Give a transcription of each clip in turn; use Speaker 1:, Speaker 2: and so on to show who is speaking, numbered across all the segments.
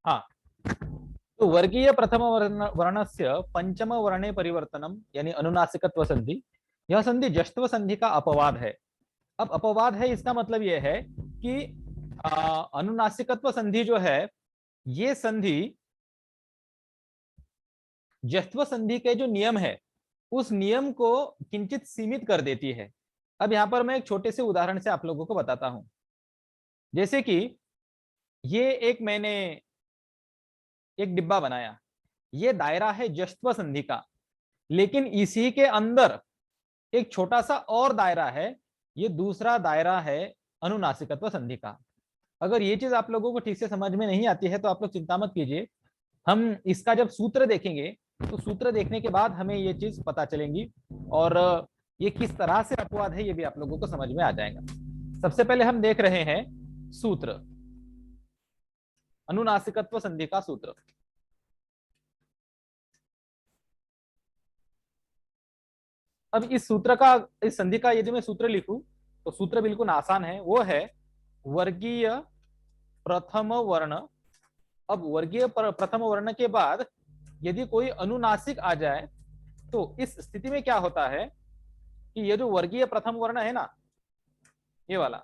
Speaker 1: हाँ, तो वर्गीय प्रथम वर्णस्य पंचम वर्णे परिवर्तनम यानी अनुनासिकत्व संधि, यह संधि जश्त्व संधि का अपवाद है। अब अपवाद है इसका मतलब यह है कि अनुनासिकत्व संधि जो है, ये संधि जश्त्व संधि के जो नियम है उस नियम को किंचित सीमित कर देती है। अब यहां पर मैं एक छोटे से उदाहरण से आप लोगों को बताता हूं। जैसे कि ये एक मैंने एक डिब्बा बनाया, ये दायरा है जश्त्व संधि का, लेकिन इसी के अंदर एक छोटा सा और दायरा है, ये दूसरा दायरा है अनुनासिकत्व संधि का। अगर ये चीज आप लोगों को ठीक से समझ में नहीं आती है तो आप लोग चिंता मत कीजिए, हम इसका जब सूत्र देखेंगे तो सूत्र देखने के बाद हमें ये चीज पता चलेंगी, और ये किस तरह से अपवाद है ये भी आप लोगों को समझ में आ जाएगा। सबसे पहले हम देख रहे हैं सूत्र, अनुनासिकत्व संधि का सूत्र। अब इस सूत्र का, इस संधि का यदि मैं सूत्र लिखूं तो सूत्र बिल्कुल आसान है, वो है वर्गीय प्रथम वर्ण। अब वर्गीय प्रथम वर्ण के बाद यदि कोई अनुनासिक आ जाए तो इस स्थिति में क्या होता है कि ये जो वर्गीय प्रथम वर्ण है ना, ये वाला,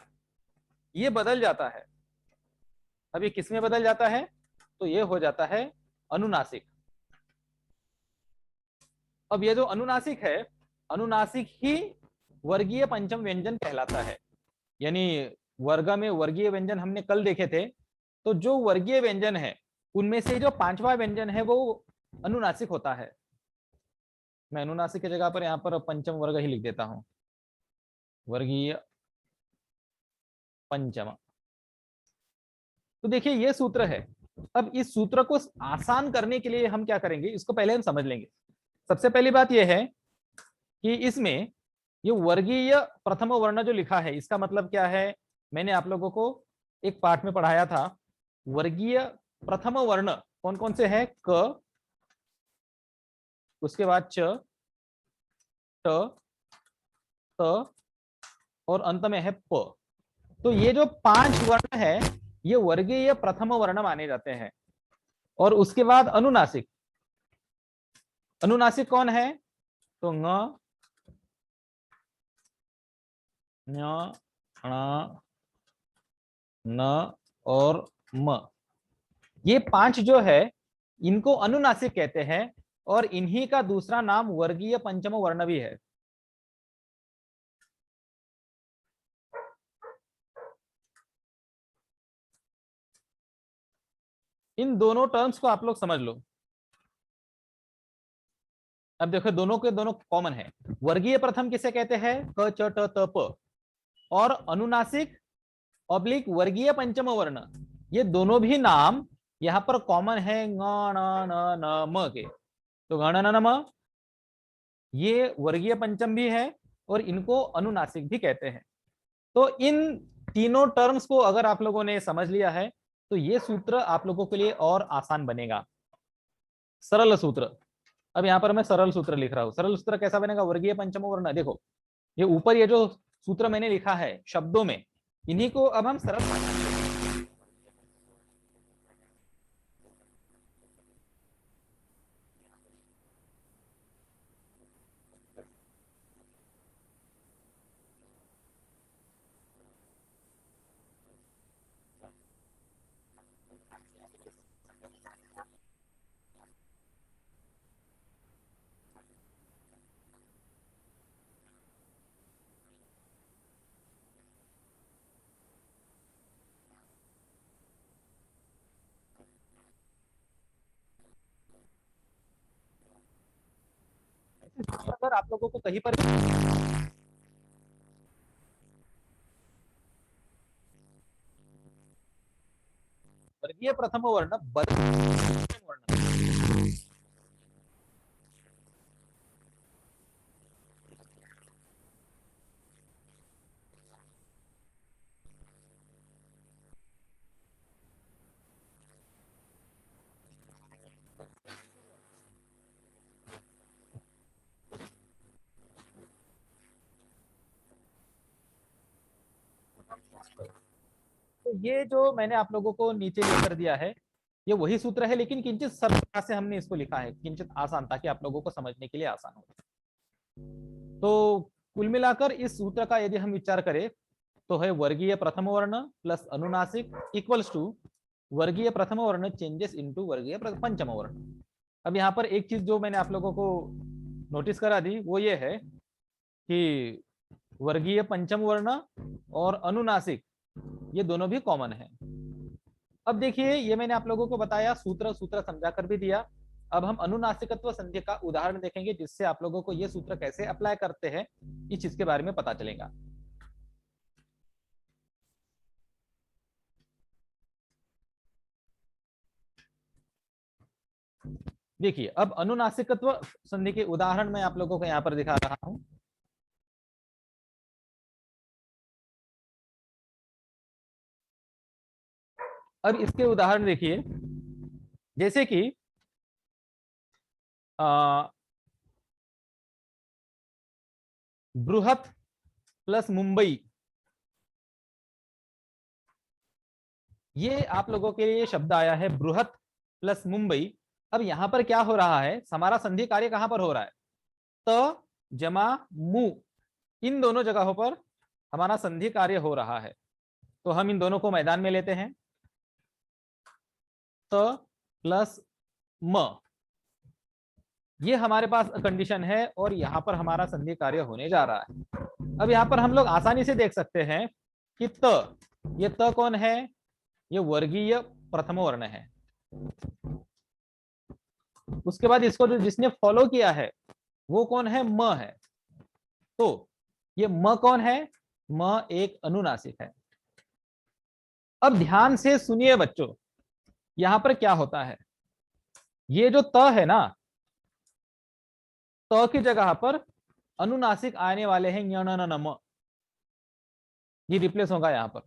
Speaker 1: ये बदल जाता है। अब ये किस में बदल जाता है, तो ये हो जाता है अनुनासिक। अब ये जो अनुनासिक है, अनुनासिक ही वर्गीय पंचम व्यंजन कहलाता है। यानी वर्ग में वर्गीय व्यंजन हमने कल देखे थे, तो जो वर्गीय व्यंजन है उनमें से जो पांचवा व्यंजन है वो अनुनासिक होता है। मैं अनुनासिक की जगह पर यहां पर पंचम वर्ग ही लिख देता हूं, वर्गीय पंचम। तो देखिए ये सूत्र है। अब इस सूत्र को आसान करने के लिए हम क्या करेंगे, इसको पहले हम समझ लेंगे। सबसे पहली बात यह है कि इसमें ये वर्गीय प्रथम वर्ण जो लिखा है इसका मतलब क्या है, मैंने आप लोगों को एक पाठ में पढ़ाया था। वर्गीय प्रथम वर्ण कौन कौन से है, क, उसके बाद च, ट, त और अंत में है प। तो ये जो पांच वर्ण है ये वर्गीय प्रथम वर्ण माने जाते हैं। और उसके बाद अनुनासिक, अनुनासिक कौन है, तो ङ, ञ, ण, न और म, ये पांच जो है इनको अनुनासिक कहते हैं, और इन्हीं का दूसरा नाम वर्गीय पंचम वर्ण भी है। इन दोनों टर्म्स को आप लोग समझ लो। अब देखो दोनों के दोनों कॉमन है। वर्गीय प्रथम किसे कहते हैं, क च ट त प, और अनुनासिक ऑब्लिक वर्गीय पंचम वर्ण, ये दोनों भी नाम यहां पर कॉमन है ङ न न म के। तो गण न म ये वर्गीय पंचम भी है और इनको अनुनासिक भी कहते हैं। तो इन तीनों टर्म्स को अगर आप लोगों ने समझ लिया है तो ये सूत्र आप लोगों के लिए और आसान बनेगा। सरल सूत्र, अब यहां पर मैं सरल सूत्र लिख रहा हूं। सरल सूत्र कैसा बनेगा, वर्गीय पंचम वर्ण, देखो ये ऊपर ये जो सूत्र मैंने लिखा है शब्दों में, इन्हीं को अब हम सरल भाषा में, अगर आप लोगों को कहीं पर वर्गीय प्रथम वर्ण वर्ण, तो ये जो मैंने आप लोगों को नीचे लिख कर दिया है, ये वही सूत्र है, लेकिन किंचित सरल तरह से हमने इसको लिखा है, किंचित आसान, ताकि आप लोगों को समझने के लिए आसान हो। तो कुल मिलाकर इस सूत्र का यदि हम विचार करें तो है वर्गीय प्रथम वर्ण प्लस अनुनासिक इक्वल्स टू वर्गीय प्रथम वर्ण चेंजेस इनटू वर्गीय पंचम वर्ण। अब यहाँ पर एक चीज जो मैंने आप लोगों को नोटिस करा दी वो ये है कि वर्गीय पंचम वर्ण और अनुनासिक ये दोनों भी कॉमन है। अब देखिए, ये मैंने आप लोगों को बताया, सूत्र सूत्र समझा कर भी दिया। अब हम अनुनासिकत्व संधि का उदाहरण देखेंगे, जिससे आप लोगों को ये सूत्र कैसे अप्लाई करते हैं इस चीज के बारे में पता चलेगा। देखिए, अब अनुनासिकत्व संधि के उदाहरण मैं आप लोगों को यहां पर दिखा रहा हूं। अब इसके उदाहरण देखिए, जैसे कि बृहत प्लस मुंबई, ये आप लोगों के लिए शब्द आया है बृहत प्लस मुंबई। अब यहां पर क्या हो रहा है, हमारा संधि कार्य कहां पर हो रहा है, त जमा मु, इन दोनों जगहों पर हमारा संधि कार्य हो रहा है। तो हम इन दोनों को मैदान में लेते हैं, त प्लस म, ये हमारे पास कंडीशन है और यहां पर हमारा संधि कार्य होने जा रहा है। अब यहां पर हम लोग आसानी से देख सकते हैं कि त, ये त कौन है, ये वर्गीय प्रथम वर्ण है। उसके बाद इसको जो जिसने फॉलो किया है वो कौन है, म है। तो ये म कौन है, म एक अनुनासिक है। अब ध्यान से सुनिए बच्चों, यहां पर क्या होता है, ये जो त है ना, त की जगह पर अनुनासिक आने वाले हैं य न न म, ये रिप्लेस होगा यहां पर।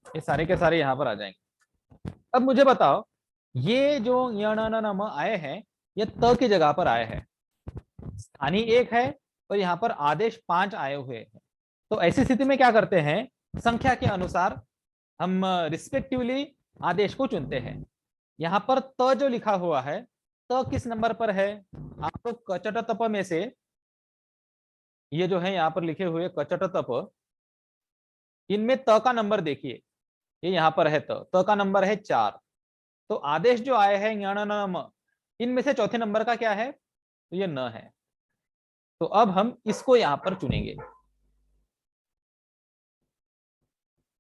Speaker 1: ये सारे के सारे यहां पर आ जाएंगे। अब मुझे बताओ, ये जो य न न म आए हैं, ये त की जगह पर आए हैं, स्थानीय एक है और यहाँ पर आदेश 5 आए हुए हैं। तो ऐसी स्थिति में क्या करते हैं, संख्या के अनुसार हम रिस्पेक्टिवली आदेश को चुनते हैं। यहाँ पर त जो लिखा हुआ है, त किस नंबर पर है, आप लोग कचट तप में से ये जो है यहाँ पर लिखे हुए कचट तप, इनमें त का नंबर देखिए, ये यहाँ पर है त का नंबर है 4। तो आदेश जो आए हैं म, इनमें से चौथे नंबर का क्या है, तो ये न है। तो अब हम इसको यहां पर चुनेंगे।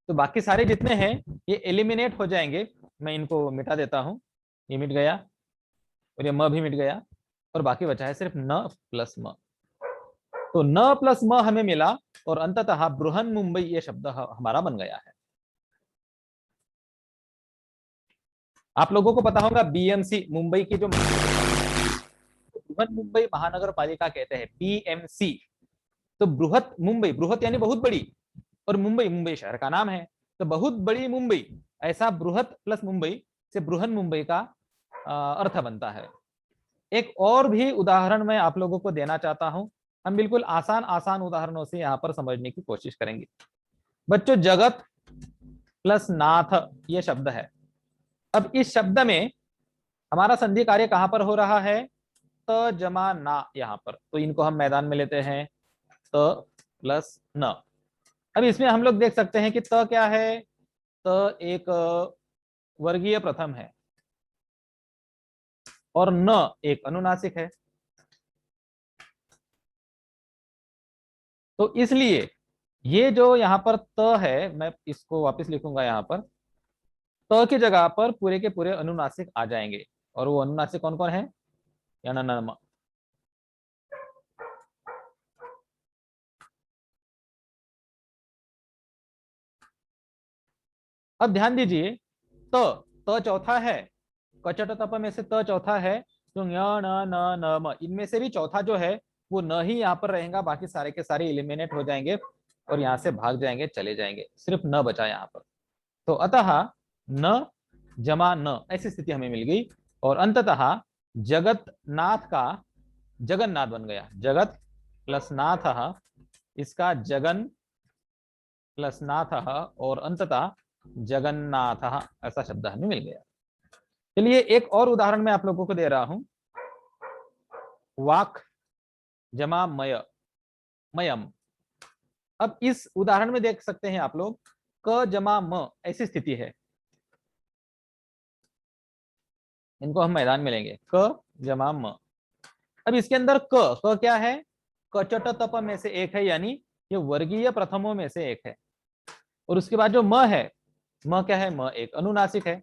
Speaker 1: तो बाकी सारे जितने हैं ये एलिमिनेट हो जाएंगे, मैं इनको मिटा देता हूं, ये मिट गया और ये म भी मिट गया, और बाकी बचा है सिर्फ न प्लस म। तो न प्लस म हमें मिला और अंततः बृहन मुंबई ये शब्द हमारा बन गया है। आप लोगों को पता होगा बीएमसी मुंबई की जो बृहन मुंबई महानगर पालिका कहते हैं, बीएमसी। तो बृहत मुंबई, बृहत यानी बहुत बड़ी, और मुंबई मुंबई शहर का नाम है, तो बहुत बड़ी मुंबई, ऐसा बृहत प्लस मुंबई से बृहन मुंबई का अर्थ बनता है। एक और भी उदाहरण मैं आप लोगों को देना चाहता हूं, हम बिल्कुल आसान आसान उदाहरणों से यहाँ पर समझने की कोशिश करेंगे। बच्चों, जगत प्लस नाथ ये शब्द है। अब इस शब्द में हमारा संधि कार्य कहां पर हो रहा है, त जमा ना, यहाँ पर। तो इनको हम मैदान में लेते हैं, त प्लस न। अब इसमें हम लोग देख सकते हैं कि त क्या है, त एक वर्गीय प्रथम है और न एक अनुनासिक है। तो इसलिए ये जो यहाँ पर त है, मैं इसको वापस लिखूंगा, यहाँ पर त की जगह पर पूरे के पूरे अनुनासिक आ जाएंगे, और वो अनुनासिक कौन कौन है, या न। अब ध्यान दीजिए, त चौथा है, कचट तप में से त चौथा है, तो न म, इनमें से भी चौथा जो है वो न ही यहाँ पर रहेगा, बाकी सारे के सारे एलिमिनेट हो जाएंगे और यहाँ से भाग जाएंगे, चले जाएंगे, सिर्फ न बचा यहाँ पर। तो अतः न जमा न, ऐसी स्थिति हमें मिल गई, और अंततः जगतनाथ का जगन्नाथ बन गया, जगत प्लस नाथ, इसका जगन प्लस नाथ और अंततः जगन्नाथ, ऐसा शब्द हमें मिल गया। चलिए एक और उदाहरण मैं आप लोगों को दे रहा हूं। वाक जमा मय, मयम। अब इस उदाहरण में देख सकते हैं आप लोग क जमा म ऐसी स्थिति है। इनको हम मैदान में लेंगे, क जमा म। अब इसके अंदर क क्या है, कचट तप में से एक है, यानी ये वर्गीय प्रथमों में से एक है। और उसके बाद जो म है, म क्या है, म एक अनुनासिक है।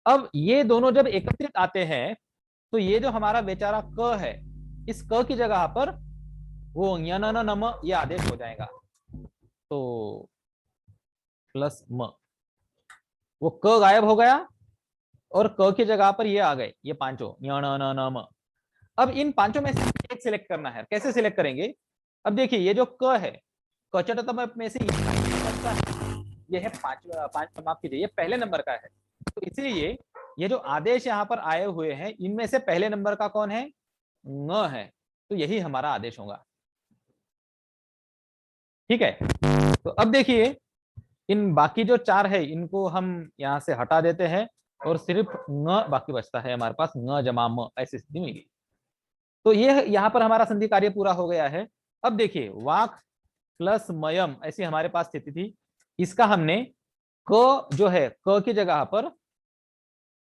Speaker 1: अब ये दोनों जब एकत्रित आते हैं तो ये जो हमारा बेचारा क है, इस क की जगह पर वो नम ये आदेश हो जाएगा। तो प्लस म, वो क गायब हो गया और क की जगह पर ये आ गए, ये पांचों नम। अब इन पांचों में से एक सिलेक्ट करना है। कैसे सिलेक्ट करेंगे? अब देखिए ये जो क है, कचटतम में से ये है पांच, माफ कीजिए, ये पहले नंबर का है। तो इसीलिए ये जो आदेश यहाँ पर आए हुए हैं इनमें से पहले नंबर का कौन है, न है। तो यही हमारा आदेश होगा। ठीक है, तो अब देखिए इन बाकी जो चार है इनको हम यहाँ से हटा देते हैं और सिर्फ न बाकी बचता है हमारे पास, न जमा म ऐसी स्थिति मिली। तो ये यहाँ पर हमारा संधि कार्य पूरा हो गया है। अब देखिए वाक प्लस मयम ऐसी हमारे पास स्थिति थी, इसका हमने क जो है क की जगह पर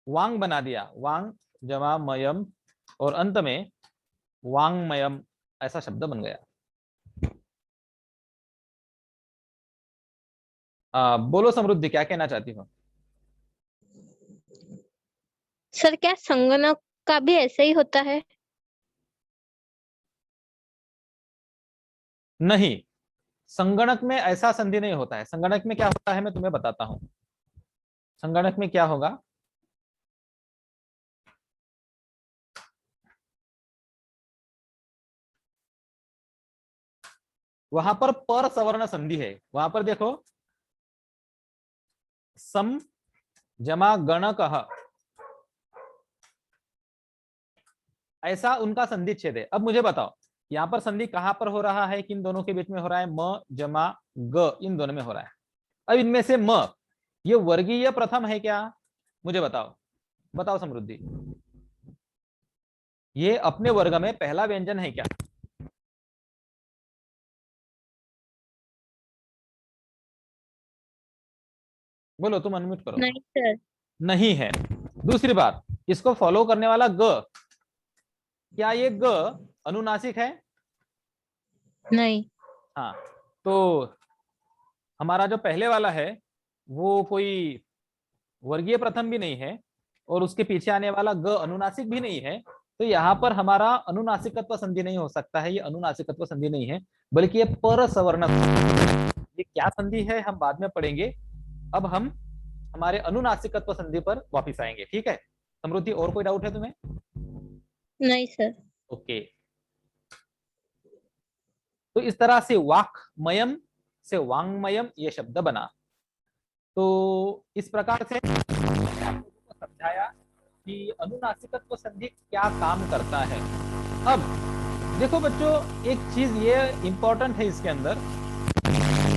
Speaker 1: वांग बना दिया, वांग जमा मयम, और अंत में वांगमयम ऐसा शब्द बन गया। बोलो समृद्धि, क्या कहना चाहती हो?
Speaker 2: सर क्या संगणक का भी ऐसा ही होता है?
Speaker 1: नहीं, संगणक में ऐसा संधि नहीं होता है। संगणक में क्या होता है मैं तुम्हें बताता हूं। संगणक में क्या होगा, वहां पर सवर्ण संधि है। वहां पर देखो सम जमा गणक, ऐसा उनका संधि छेद है। अब मुझे बताओ यहाँ पर संधि कहां पर हो रहा है, किन दोनों के बीच में हो रहा है, म जमा ग, इन दोनों में हो रहा है। अब इनमें से म ये वर्गीय प्रथम है क्या, मुझे बताओ, बताओ समृद्धि, ये अपने वर्ग में पहला व्यंजन है क्या? बोलो, तुम अनम्यूट करो।
Speaker 2: नहीं सर।
Speaker 1: नहीं है। दूसरी बात, इसको फॉलो करने वाला ग, क्या ये ग अनुनासिक है?
Speaker 2: नहीं।
Speaker 1: हाँ, तो हमारा जो पहले वाला है वो कोई वर्गीय प्रथम भी नहीं है और उसके पीछे आने वाला ग अनुनासिक भी नहीं है। तो यहाँ पर हमारा अनुनासिकत्व संधि नहीं हो सकता है, ये अनुनासिकत्व संधि नहीं है, बल्कि ये पर सवर्ण। ये क्या संधि है हम बाद में पढ़ेंगे। अब हम हमारे अनुनासिकत्व संधि पर वापस आएंगे। ठीक है समृद्धि, और कोई डाउट है तुम्हें?
Speaker 2: नहीं सर।
Speaker 1: ओके, तो इस तरह से वाक्मयम से वांगमयम ये शब्द बना। तो इस प्रकार से मैंने आप लोगों को समझाया कि अनुनासिकत्व संधि क्या काम करता है। अब देखो बच्चों, एक चीज ये इंपॉर्टेंट है इसके अंदर,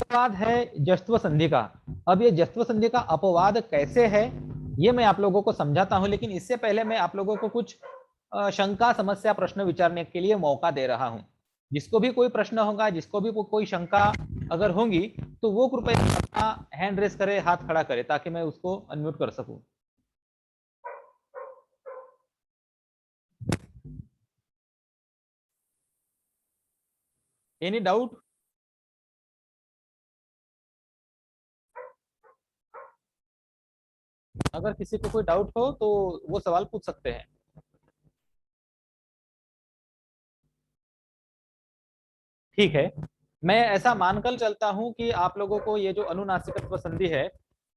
Speaker 1: अपवाद है जस्त्व संधि का। अब ये जस्त्व संधि का अपवाद कैसे है ये मैं आप लोगों को समझाता हूं, लेकिन इससे पहले मैं आप लोगों को कुछ शंका समस्या प्रश्न विचारने के लिए मौका दे रहा हूं। जिसको भी कोई प्रश्न होगा, जिसको भी कोई शंका अगर होंगी, तो वो कृपया अपना हैंड रेस करे, हाथ खड़ा करे, ताकि मैं उसको अनम्यूट कर सकूं। Any doubt? अगर किसी को कोई डाउट हो तो वो सवाल पूछ सकते हैं। ठीक है, मैं ऐसा मानकर चलता हूं कि आप लोगों को ये जो अनुनासिकत्व संधि है,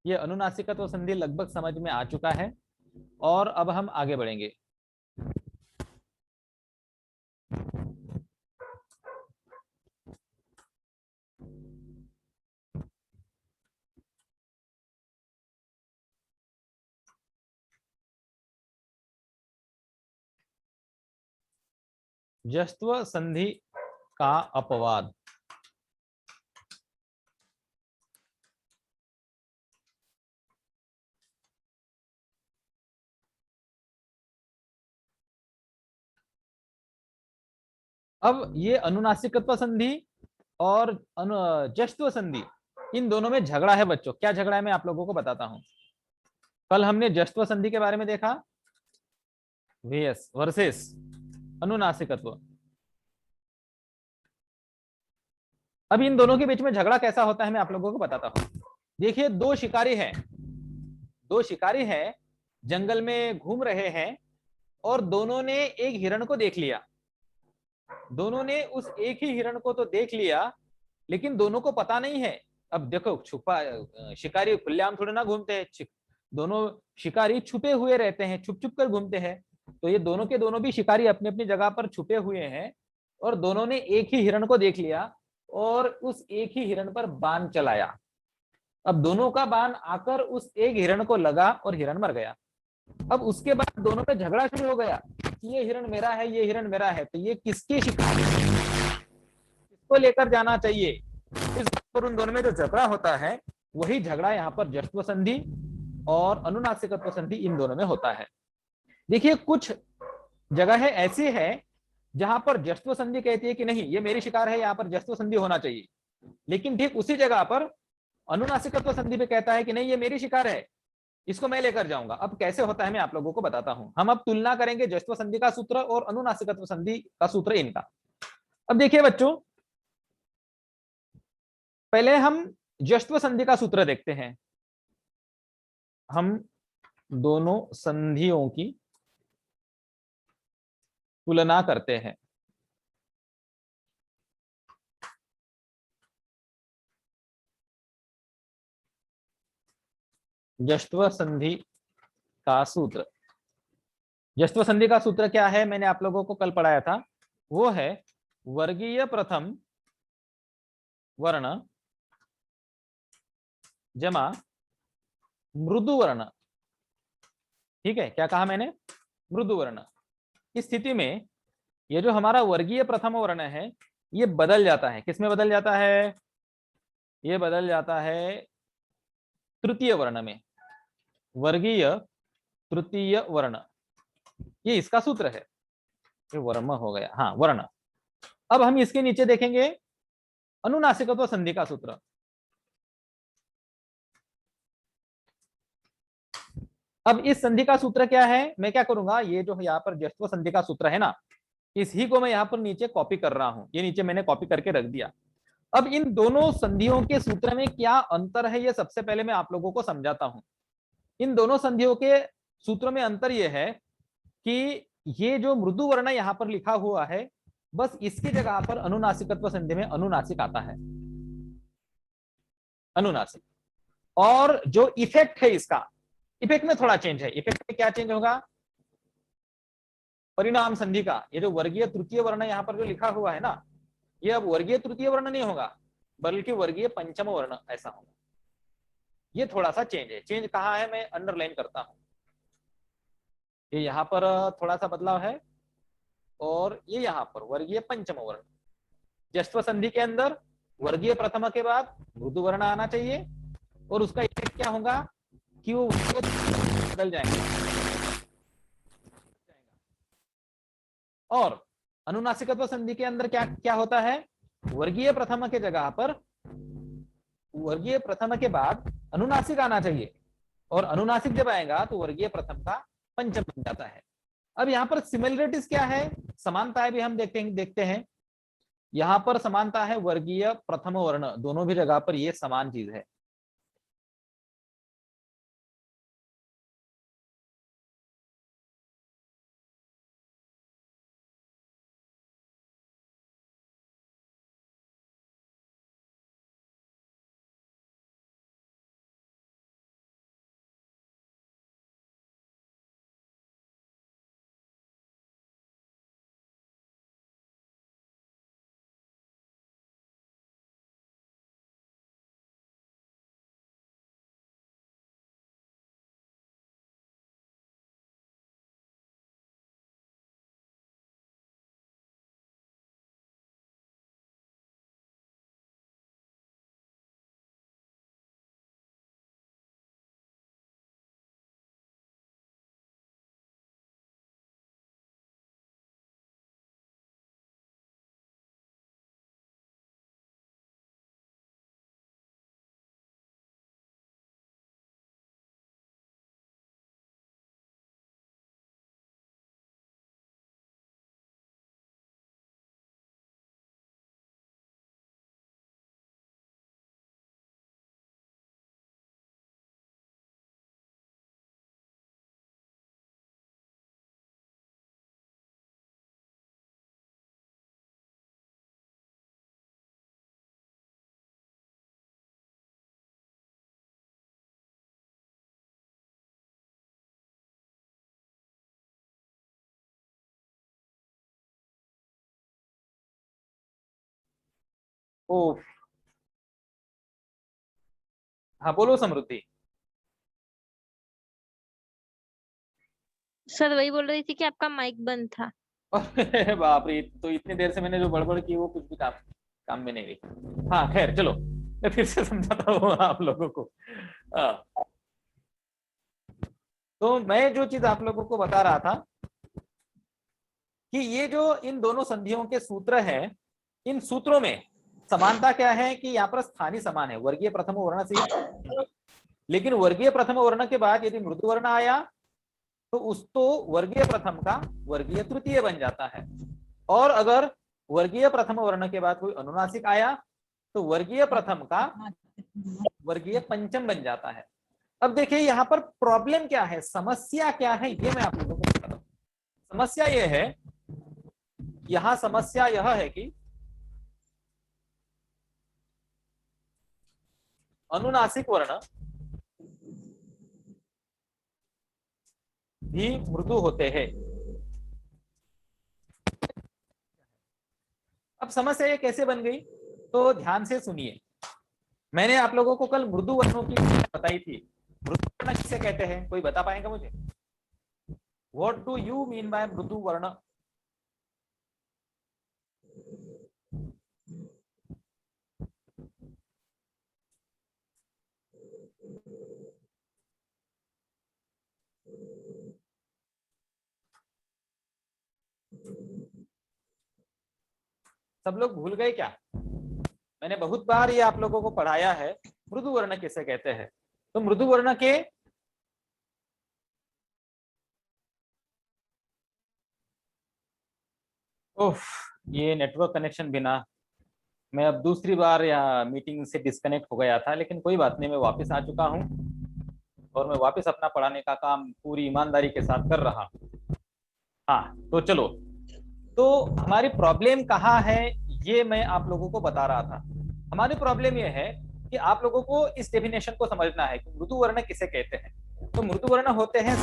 Speaker 1: ये अनुनासिकत्व संधि लगभग समझ में आ चुका है। और अब हम आगे बढ़ेंगे। जस्त्व संधि का अपवाद। अब ये अनुनासिकत्व संधि और जश्त्व संधि, इन दोनों में झगड़ा है बच्चों। क्या झगड़ा है मैं आप लोगों को बताता हूं। कल हमने जश्त्व संधि के बारे में देखा, वीएस वर्सेस अनुनासिकत्व। अब इन दोनों के बीच में झगड़ा कैसा होता है मैं आप लोगों को बताता हूं। देखिए, दो शिकारी हैं, जंगल में घूम रहे हैं, और दोनों ने एक हिरण को देख लिया। दोनों ने उस एक ही हिरण को तो देख लिया, लेकिन दोनों को पता नहीं है। अब देखो, छुपा शिकारी खुलेआम थोड़े ना घूमते हैं, दोनों शिकारी छुपे हुए रहते हैं, छुप छुप कर घूमते हैं। तो ये दोनों के दोनों भी शिकारी अपनी अपनी जगह पर छुपे हुए हैं, और दोनों ने एक ही हिरण को देख लिया और उस एक ही हिरण पर बाण चलाया। अब दोनों का बाण आकर उस एक हिरण को लगा और हिरण मर गया। अब उसके बाद दोनों में झगड़ा शुरू हो गया कि ये हिरण मेरा है, ये हिरण मेरा है, तो ये किसकी शिकार, किसको लेकर जाना चाहिए। इस पर उन दोनों में जो झगड़ा होता है, वही झगड़ा यहाँ पर जश्त्व संधि और अनुनासिकत्व संधि इन दोनों में होता है। देखिए, कुछ जगह ऐसी है जहां पर जश्त्व संधि कहती है कि नहीं ये मेरी शिकार है, यहाँ पर जश्त्व संधि होना चाहिए। लेकिन ठीक उसी जगह पर अनुनासिकत्व संधि भी कहता है कि नहीं ये मेरी शिकार है, इसको मैं लेकर जाऊंगा। अब कैसे होता है मैं आप लोगों को बताता हूं। हम अब तुलना करेंगे जश्त्व संधि का सूत्र और अनुनासिकत्व संधि का सूत्र इनका। अब देखिए बच्चों, पहले हम जश्त्व संधि का सूत्र देखते हैं। हम दोनों संधियों की तुलना करते हैं। जश्त्व संधि का सूत्र, जश्त्व संधि का सूत्र क्या है मैंने आप लोगों को कल पढ़ाया था, वो है वर्गीय प्रथम वर्ण जमा मृदु वर्ण। ठीक है, क्या कहा मैंने, मृदु वर्ण। इस स्थिति में ये जो हमारा वर्गीय प्रथम वर्ण है, ये बदल जाता है। किसमें बदल जाता है, ये बदल जाता है तृतीय वर्ण में, वर्गीय तृतीय वर्ण। ये इसका सूत्र है, ये वर्म हो गया, हाँ वर्ण। अब हम इसके नीचे देखेंगे अनुनासिकत्व संधि का सूत्र। अब इस संधि का सूत्र क्या है, मैं क्या करूंगा, ये जो यहाँ पर जश्त्व संधि का सूत्र है ना, इसी को मैं यहाँ पर नीचे कॉपी कर रहा हूं। ये नीचे मैंने कॉपी करके रख दिया। अब इन दोनों संधियों के सूत्र में क्या अंतर है, ये सबसे पहले मैं आप लोगों को समझाता हूं। इन दोनों संधियों के सूत्रों में अंतर यह है कि ये जो मृदु वर्ण यहाँ पर लिखा हुआ है, बस इसकी जगह पर अनुनासिकत्व संधि में अनुनासिक आता है, अनुनासिक। और जो इफेक्ट है इसका, इफेक्ट में थोड़ा चेंज है। इफेक्ट में क्या चेंज होगा, परिणाम संधि का ये जो वर्गीय तृतीय वर्ण यहाँ पर जो लिखा हुआ है ना, ये अब वर्गीय तृतीय वर्ण नहीं होगा, बल्कि वर्गीय पंचम वर्ण ऐसा होगा। ये थोड़ा सा चेंज है। चेंज कहाँ है मैं अंडरलाइन करता हूं, ये यहाँ पर थोड़ा सा बदलाव है, और ये यहाँ पर वर्गीय पंचम वर्ण। जश्त्व संधि के अंदर वर्गीय प्रथम के बाद मृदु वर्ण आना चाहिए, और उसका इफेक्ट क्या होगा कि वो बदल जाएंगे। और अनुनासिकत्व संधि के अंदर क्या क्या होता है, वर्गीय प्रथम के जगह पर वर्गीय प्रथम के बाद अनुनासिक आना चाहिए, और अनुनासिक जब आएगा तो वर्गीय प्रथम का पंचम बन जाता है। अब यहाँ पर सिमिलरिटीज क्या है, समानताएं भी हम देखते हैं। यहाँ पर समानता है वर्गीय प्रथम वर्ण, दोनों भी जगह पर ये समान चीज है। ओ, हाँ बोलो समृद्धि।
Speaker 2: सर वही बोल रही थी कि आपका माइक बंद था।
Speaker 1: अरे बाप रे, तो इतनी देर से मैंने जो बड़बड़ की वो कुछ भी काम काम में नहीं रही। हाँ खैर चलो, मैं फिर से समझाता हूँ आप लोगों को। हाँ, तो मैं जो चीज आप लोगों को बता रहा था कि ये जो इन दोनों संधियों के सूत्र हैं, इन सूत्रों में समानता क्या है कि यहाँ पर स्थानीय समान है, वर्गीय प्रथम वर्ण से। लेकिन वर्गीय प्रथम वर्ण के बाद यदि मृदु वर्ण आया तो उस तो वर्गीय प्रथम का वर्गीय तृतीय बन जाता है, और अगर वर्गीय प्रथम वर्ण के बाद कोई अनुनासिक आया तो वर्गीय प्रथम का वर्गीय पंचम बन जाता है। अब देखिए यहाँ पर प्रॉब्लम क्या है, समस्या क्या है, ये मैं आप लोगों को बताता हूँ। समस्या ये है, यहां समस्या यह है कि अनुनासिक वर्ण भी मृदु होते हैं। अब समस्या ये कैसे बन गई, तो ध्यान से सुनिए। मैंने आप लोगों को कल मृदु वर्णों की बताई थी। मृदु वर्ण किसे कहते हैं, कोई बता पाएगा मुझे? What do you mean by मृदु वर्ण? सब लोग भूल गए क्या? मैंने बहुत बार ये आप लोगों को पढ़ाया है, मृदु वर्ण किसे कहते हैं। तो मृदु वर्ण के ओह, ये नेटवर्क कनेक्शन बिना, मैं अब दूसरी बार यहाँ मीटिंग से डिस्कनेक्ट हो गया था, लेकिन कोई बात नहीं, मैं वापस आ चुका हूँ और मैं वापस अपना पढ़ाने का काम पूरी ईमानदारी के साथ कर रहा हूँ। हाँ तो चलो, तो हमारी प्रॉब्लम कहाँ है ये मैं आप लोगों को बता रहा था। हमारी प्रॉब्लम ये है कि आप लोगों को इस डेफिनेशन को समझना है कि मृदु वर्ण किसे कहते हैं। तो मृदु वर्ण होते हैं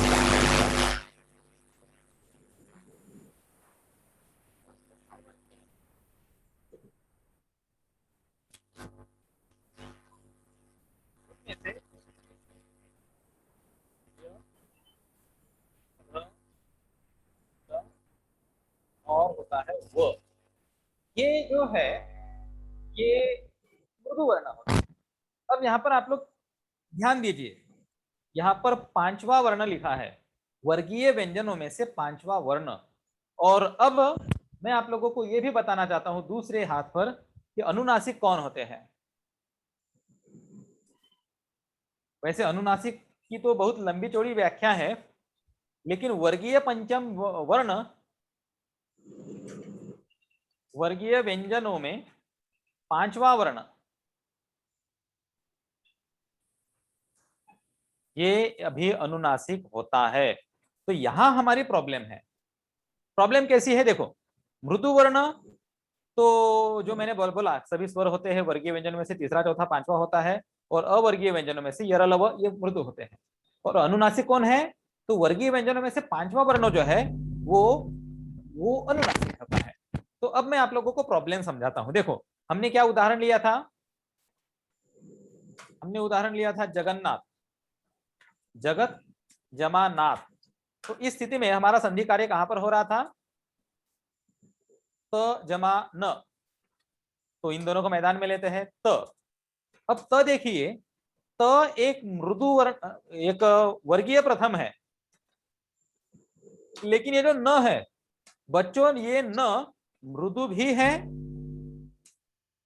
Speaker 1: और होता है वो, ये जो है ये मृदु वर्ण होता है। अब यहाँ पर आप लोग ध्यान दीजिए, यहाँ पर पांचवा वर्ण लिखा है, वर्गीय व्यंजनों में से पांचवा वर्ण। और अब मैं आप लोगों को यह भी बताना चाहता हूं दूसरे हाथ पर कि अनुनासिक कौन होते हैं। वैसे अनुनासिक की तो बहुत लंबी चौड़ी व्याख्या है, लेकिन वर्गीय पंचम वर्ण, वर्गीय व्यंजनों में पांचवा वर्ण, ये अभी अनुनासिक होता है। तो यहां हमारी प्रॉब्लम है। प्रॉब्लम कैसी है देखो, मृदु वर्ण तो जो मैंने बोला सभी स्वर होते हैं, वर्गीय व्यंजन में से तीसरा चौथा पांचवा होता है, और अवर्गीय व्यंजनों में से य ल व ये मृदु होते हैं। और अनुनासिक कौन है, तो वर्गीय व्यंजनों में से पांचवा वर्ण जो है वो अनुनासिक होता है। तो अब मैं आप लोगों को प्रॉब्लम समझाता हूं। देखो हमने क्या उदाहरण लिया था, हमने उदाहरण लिया था जगन्नाथ, जगत जमा नाथ। तो इस स्थिति में हमारा संधि कार्य कहां पर हो रहा था, त जमा न। तो इन दोनों को मैदान में लेते हैं त। अब त देखिए, त एक मृदु वर्ण, एक वर्गीय प्रथम है, लेकिन ये जो न है बच्चों, ये न मृदु भी है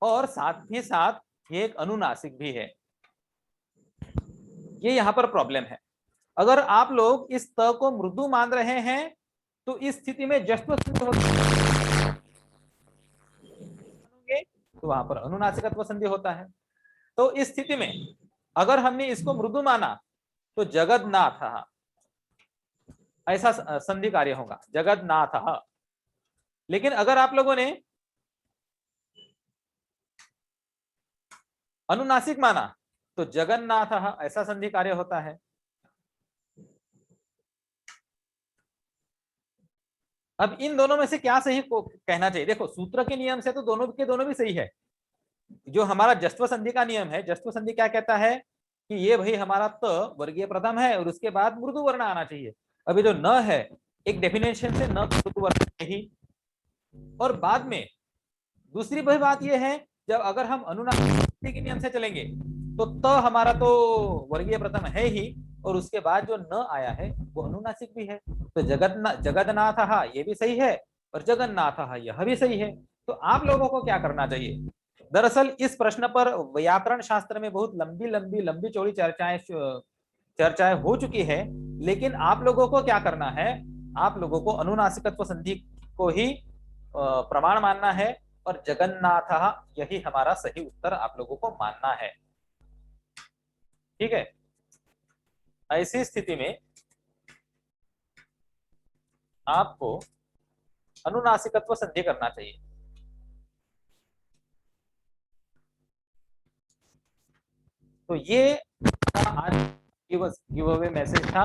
Speaker 1: और साथ ही साथ ये एक अनुनासिक भी है। ये यहां पर प्रॉब्लम है। अगर आप लोग इस त को मृदु मान रहे हैं तो इस स्थिति में जश्व होंगे तो वहां पर अनुनासिकत्व संधि होता है। तो इस स्थिति में अगर हमने इसको मृदु माना तो जगन्नाथ ऐसा संधि कार्य होगा, जगन्नाथ। लेकिन अगर आप लोगों ने अनुनासिक माना तो जगन्नाथ ऐसा संधि कार्य होता है। अब इन दोनों में से क्या सही को कहना चाहिए, देखो सूत्र के नियम से तो दोनों के दोनों भी सही है, जो हमारा जस्त्व संधि का नियम है, जस्त्व संधि क्या कहता है कि ये भाई हमारा त वर्गीय प्रथम है और उसके बाद मृदु वर्ण आना चाहिए। अभी जो न है, एक डेफिनेशन से न मृदु वर्ण ही। और बाद में दूसरी भाई बात ये है, जब अगर हम अनुनासिक के नियम से चलेंगे तो त हमारा तो वर्गीय प्रथम है ही, और उसके बाद जो न आया है वो अनुनासिक भी है। तो जगन्नाथ ये भी सही है और जगन्नाथ यह भी सही है। तो आप लोगों को क्या करना चाहिए, दरअसल इस प्रश्न पर व्याकरण शास्त्र में बहुत लंबी लंबी लंबी चौड़ी चर्चाएं हो चुकी है, लेकिन आप लोगों को क्या करना है, आप लोगों को अनुनासिकत्व संधि को ही प्रमाण मानना है और जगन्नाथ यही हमारा सही उत्तर आप लोगों को मानना है। ठीक है, ऐसी स्थिति में आपको अनुनासिकत्व संधि करना चाहिए। तो ये आज गिव अवे मैसेज था।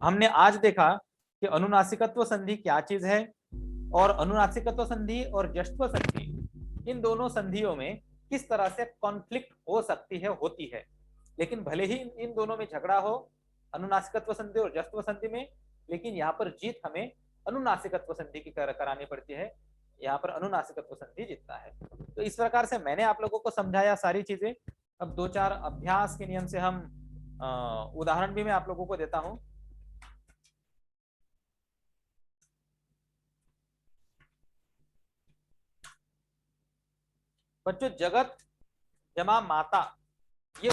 Speaker 1: हमने आज देखा कि अनुनासिकत्व संधि क्या चीज है, और अनुनासिकत्व संधि और जस्त्व संधि, इन दोनों संधियों में किस तरह से कॉन्फ्लिक्ट हो सकती है, होती है। लेकिन भले ही इन दोनों में झगड़ा हो, अनुनासिकत्व संधि और जस्त्व संधि में, लेकिन यहाँ पर जीत हमें अनुनासिकत्व संधि की करानी पड़ती है। यहाँ पर अनुनासिकत्व संधि जीतता है। तो इस प्रकार से मैंने आप लोगों को समझाया सारी चीजें। अब 2-4 अभ्यास के नियम से हम उदाहरण भी मैं आप लोगों को देता हूं। बच्चों, जगत जमा माता, ये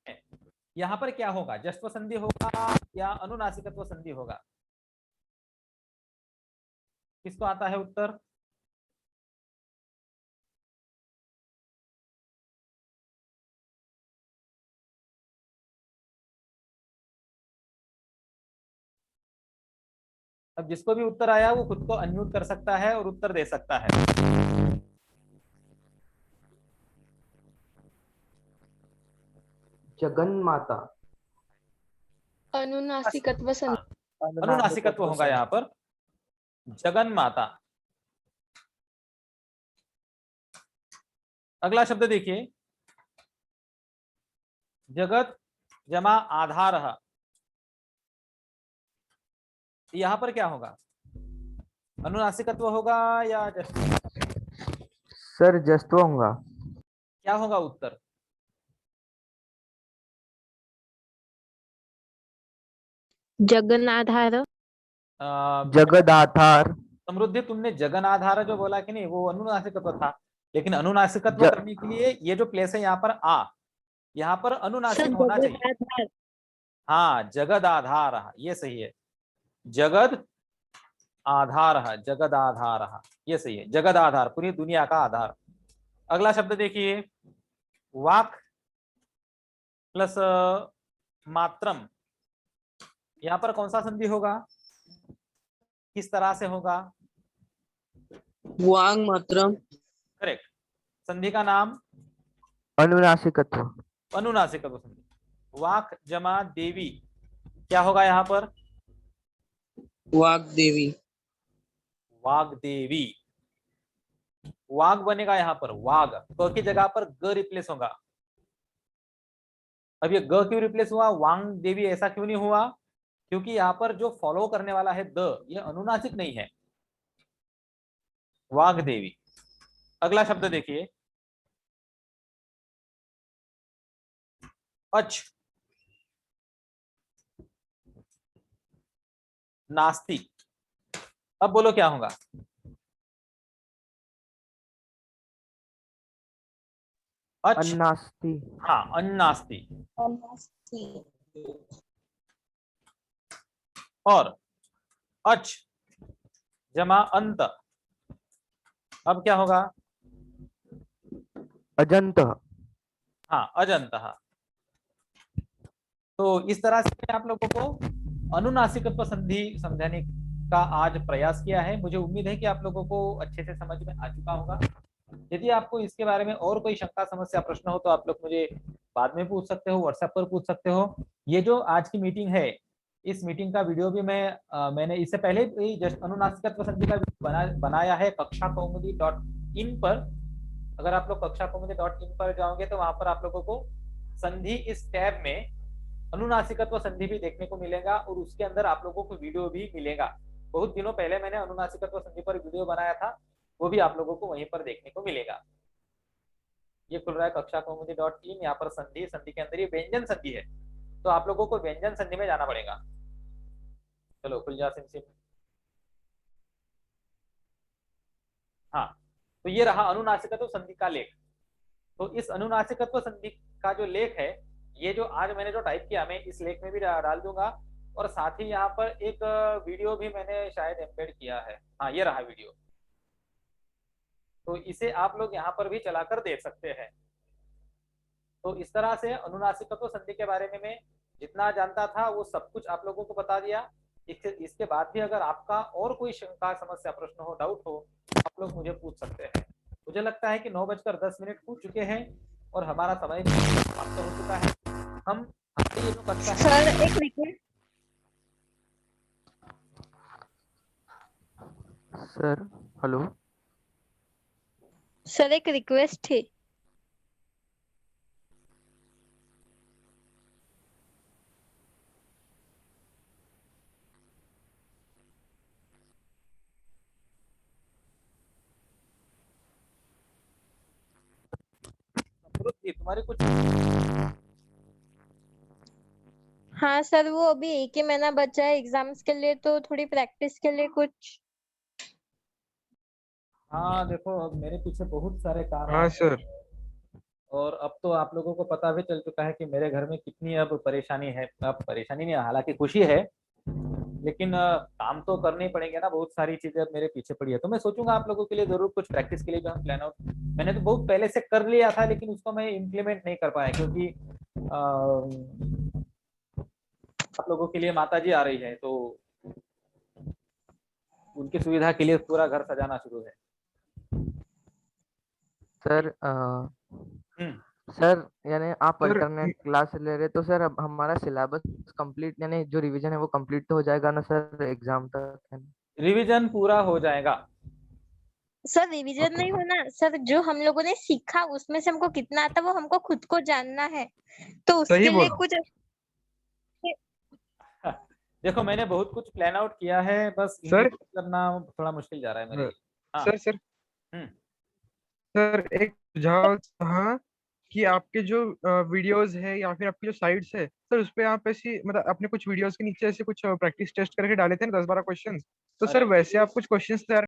Speaker 1: है। यहां पर क्या होगा, जस्त्व संधि होगा या अनुनासिकत्व संधि होगा? किसको आता है उत्तर? अब जिसको भी उत्तर आया वो खुद को अनम्यूट कर सकता है और उत्तर दे सकता है।
Speaker 3: जगन्माता।
Speaker 2: अनुनासिकत्व संधि।
Speaker 1: अनुनासिकत्व होगा यहाँ पर, जगन माता। अगला शब्द देखिए, जगत जमा आधार। यहां पर क्या होगा, अनुनासिकत्व होगा या जस्त्व?
Speaker 3: सर जस्त्व होगा।
Speaker 1: क्या होगा उत्तर?
Speaker 2: जगन्नाधार।
Speaker 3: जगदाधार।
Speaker 1: समृद्धि, तुमने जगन आधार जो बोला कि नहीं, वो अनुनासिकत्व था। लेकिन अनुनासिकत्व करने के लिए ये जो प्लेस है यहाँ पर आ, यहाँ पर अनुनासिक होना चाहिए।
Speaker 2: जगदाधार।
Speaker 1: हाँ, जगद आधार, ये सही है। जगद आधार, जगद आधार, ये सही है। जगद आधार, पूरी दुनिया का आधार। अगला शब्द देखिए, वाक प्लस मात्रम। यहां पर कौन सा संधि होगा, किस तरह से होगा?
Speaker 4: वांग मात्रम।
Speaker 1: करेक्ट। संधि का नाम
Speaker 3: अनुनासिकत्व।
Speaker 1: अनुनासिकत्व संधि। वाक जमा देवी, क्या होगा यहाँ पर?
Speaker 4: वाग्देवी।
Speaker 1: वाग्देवी। वाग बनेगा यहाँ पर, वाग, क की जगह पर ग रिप्लेस होगा। अब ये ग क्यों रिप्लेस हुआ, वांग देवी ऐसा क्यों नहीं हुआ? क्योंकि यहाँ पर जो फॉलो करने वाला है द, ये अनुनासिक नहीं है। वाग्देवी। अगला शब्द देखिए, अच नास्ति। अब बोलो क्या होगा? अच,
Speaker 3: अन्नास्ति।
Speaker 1: हाँ, अन्नास्ति। और अच जमा अंत, अब क्या होगा?
Speaker 3: अजंत।
Speaker 1: हाँ, अजंत। तो इस तरह से आप लोगों को अनुनासिकत्व संधि समझाने का आज प्रयास किया है। मुझे उम्मीद है कि आप लोगों को अच्छे से समझ में आ चुका होगा। यदि आपको इसके बारे में और कोई शंका समस्या प्रश्न हो तो आप लोग मुझे बाद में पूछ सकते हो, व्हाट्सएप पर पूछ सकते हो। ये जो आज की मीटिंग है, इस मीटिंग का वीडियो भी मैंने इससे पहले भी जस्ट अनुनासिकत्व संधि का बनाया है कक्षाकौमुदी.in पर। अगर आप लोग कक्षाकौमुदी.in पर जाओगे तो वहां पर आप लोगों को संधि इस टैब में अनुनासिकत्व संधि भी देखने को मिलेगा और उसके अंदर आप लोगों को वीडियो भी मिलेगा। बहुत दिनों पहले मैंने अनुनासिकत्व संधि पर वीडियो बनाया था, वो भी आप लोगों को वहीं पर देखने को मिलेगा। ये खुल रहा है कक्षाकौमुदी.in, यहाँ पर संधि, संधि के अंदर ये व्यंजन संधि है, तो आप लोगों को व्यंजन संधि में जाना पड़ेगा। चलो खुल जा सिम। हाँ, तो ये रहा अनुनासिकत्व संधि का लेख। तो इस अनुनासिकत्व संधि का जो लेख है, ये जो आज मैंने जो टाइप किया, मैं इस लेख में भी डाल दूंगा, और साथ ही यहाँ पर एक वीडियो भी मैंने शायद एम्बेड किया है। हाँ, ये रहा वीडियो, तो इसे आप लोग यहाँ पर भी चलाकर देख सकते हैं। तो इस तरह से अनुनासिकत्व संधि के बारे में मैं जितना जानता था वो सब कुछ आप लोगों को बता दिया। इसके बाद भी अगर आपका और कोई शंका, समस्या, प्रश्न हो, डाउट हो, आप लोग मुझे पूछ सकते हैं। मुझे लगता है कि 9:10 हो चुके हैं और हमारा समय समाप्त हो चुका है। हम ये जो कक्षा है,
Speaker 2: सर एक रिक्वेस्ट,
Speaker 3: सर हेलो
Speaker 2: सर एक रिक्वेस्ट थी।
Speaker 1: तुम्हारी कुछ,
Speaker 2: हाँ सर, वो अभी एक ही महीना बचा है एग्जाम्स के लिए, तो थोड़ी प्रैक्टिस के लिए कुछ।
Speaker 1: हाँ देखो, अब मेरे पीछे बहुत सारे काम
Speaker 4: हाँ
Speaker 1: हैं
Speaker 4: सर।
Speaker 1: और अब तो आप लोगों को पता भी चल चुका है कि मेरे घर में कितनी अब परेशानी है। अब परेशानी नहीं, हालांकि खुशी है, लेकिन काम तो करने ही पड़ेंगे ना। बहुत सारी चीजें अब मेरे पीछे पड़ी है, तो मैं सोचूंगा आप लोगों के लिए जरूर कुछ प्रैक्टिस के लिए भी हम प्लान आउट, मैंने तो बहुत पहले से कर लिया था, लेकिन उसको मैं इम्प्लीमेंट नहीं कर पाया क्योंकि आप लोगों के लिए माता जी आ रही है, तो उनकी सुविधा के लिए पूरा घर सजाना शुरू है।
Speaker 3: सर सर यानी आप
Speaker 4: सर,
Speaker 3: अल्टरनेट क्लास ले रहे, तो सर अब हमारा सिलेबस कंप्लीट, यानी जो रिवीजन है वो कंप्लीट तो हो जाएगा ना सर एग्जाम तक है ना?
Speaker 1: रिवीजन पूरा हो जाएगा।
Speaker 2: सर रिवीजन नहीं होना सर, जो हम लोगों ने सीखा उसमें से हमको कितना आता वो हमको खुद को जानना है, तो उसके लिए
Speaker 4: बोला।
Speaker 2: कुछ।
Speaker 1: देखो, मैंने बहुत कुछ प्लान आउट किया है, बस
Speaker 4: सर,
Speaker 1: करना थोड़ा मुश्किल जा रहा है मेरे लिए। हाँ।
Speaker 4: सर
Speaker 1: हम्म।
Speaker 4: सर एक सुझाव था कि आपके जो वीडियोस है या फिर आपकी जो साइट्स है सर, उस पे आप ऐसी मतलब अपने कुछ वीडियोस के नीचे ऐसे कुछ प्रैक्टिस टेस्ट करके डाले थे ना 10-12 क्वेश्चन, तो सर
Speaker 1: अरे
Speaker 4: वैसे आप कुछ क्वेश्चंस तैयार